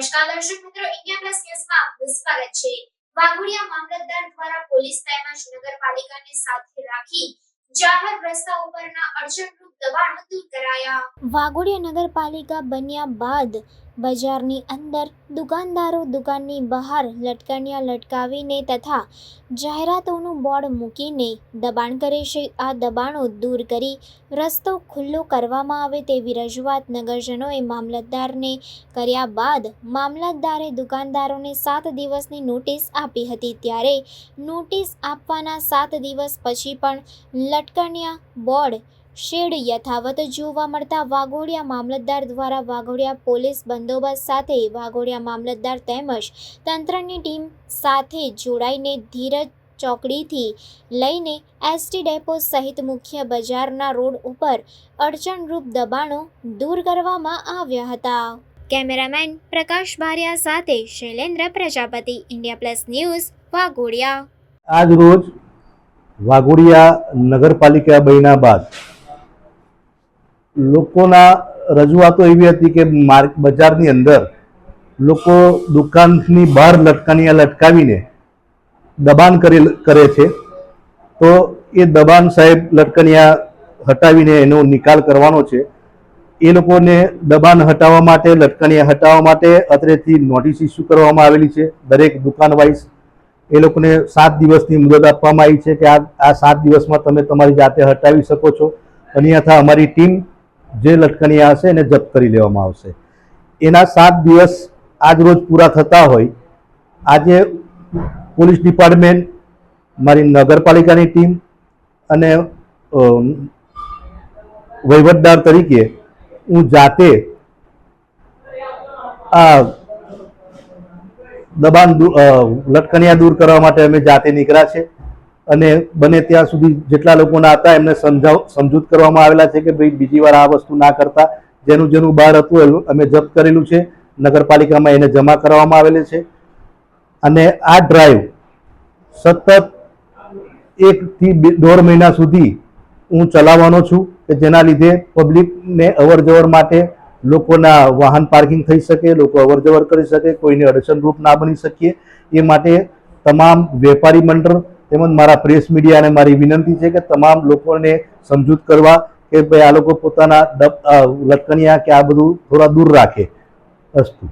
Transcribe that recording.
નમસ્કાર દર્શક મિત્રો, ઇન્ડિયા પ્લસ ન્યૂઝમાં આપનું સ્વાગત છે। વાઘોડિયા મામલતદાર દ્વારા પોલીસ તેમજ નગરપાલિકાને સાથે રાખી જાહેર રસ્તા ઉપરના અડચણરૂપ દબાણો દૂર કરાયા। વાઘોડિયા નગરપાલિકા બન્યા બાદ બજારની અંદર દુકાનદારો દુકાનની બહાર લટકણિયા લટકાવીને તથા જાહેરાતોનું બોર્ડ મૂકીને દબાણ કરે છે। આ દબાણો દૂર કરી રસ્તો ખુલ્લો કરવામાં આવે તેવી રજૂઆત નગરજનોએ મામલતદારને કર્યા બાદ મામલતદારે દુકાનદારોને 7 દિવસની નોટિસ આપી હતી। ત્યારે નોટિસ આપવાના 7 દિવસ પછી પણ લટકણિયા બોર્ડ શેડ યથાવત જોવા મળતા વાઘોડિયા મામલતદાર દ્વારા વાઘોડિયા પોલીસ બંદોબસ્ત સાથે વાઘોડિયા મામલતદાર તેમજ તંત્રની ટીમ સાથે જોડાઈને ધીરજ ચોકડીથી લઈને એસટી ડેપો સહિત મુખ્ય બજારના રોડ ઉપર અડચણરૂપ દબાણો દૂર કરવામાં આવ્યા હતા। કેમેરામેન પ્રકાશ બારિયા સાથે Shailendra Prajapati, India plus news, Waghodia. આજ રોજ વાઘોડિયા નગરપાલિકા બન્યા બાદ લોકોના રજૂઆતો એવી હતી કે બજારની અંદર લોકો દુકાનની બહાર લટકણિયા લટકાવીને દબાણ કરે છે, તો એ દબાણ સાહેબ લટકણિયા હટાવીને એનો નિકાલ કરવાનો છે। એ લોકોને દબાણ હટાવવા માટે, લટકણિયા હટાવવા માટે અત્રેથી નોટિસ ઇસ્યુ કરવામાં આવેલી છે। દરેક દુકાન વાઇઝ એ લોકોને 7 દિવસની મુદત આપવામાં આવી છે કે આ 7 દિવસમાં તમે તમારી જાતે હટાવી શકો છો, અન્યથા અમારી ટીમ જે લટકણિયા હશે એને જપ્ત કરી લેવામાં આવશે। એના 7 દિવસ આજ રોજ પૂરા થતા હોય આજે પોલીસ ડિપાર્ટમેન્ટ, મારી નગરપાલિકાની ટીમ અને વહીવટદાર તરીકે હું જાતે આ દબાણ લટકણિયા દૂર કરવા માટે અમે જાતે નીકળ્યા છે અને બને ત્યાં સુધી જેટલા લોકોના હતા એમને સમજૂત કરવામાં આવેલા છે કે ભાઈ બીજી વાર આ વસ્તુ ના કરતા। જેનું બહાર હતું અમે જપ્ત કરેલું છે, નગરપાલિકામાં એને જમા કરવામાં આવેલી છે અને આ ડ્રાઈવ સતત 1 થી 1.5 મહિના સુધી હું ચલાવવાનો છું કે જેના લીધે પબ્લિકને અવરજવર માટે લોકોના વાહન પાર્કિંગ થઈ શકે, લોકો અવરજવર કરી શકે, કોઈને અડચણરૂપ ના બની શકીએ એ માટે તમામ વેપારી મંડળ તેમજ મારા પ્રેસ મીડિયાને મારી વિનંતી છે કે તમામ લોકોને સમજૂત કરવા કે ભાઈ આ લોકો પોતાના લટકણિયા કે આ બધું થોડા દૂર રાખે। અસ્તુ।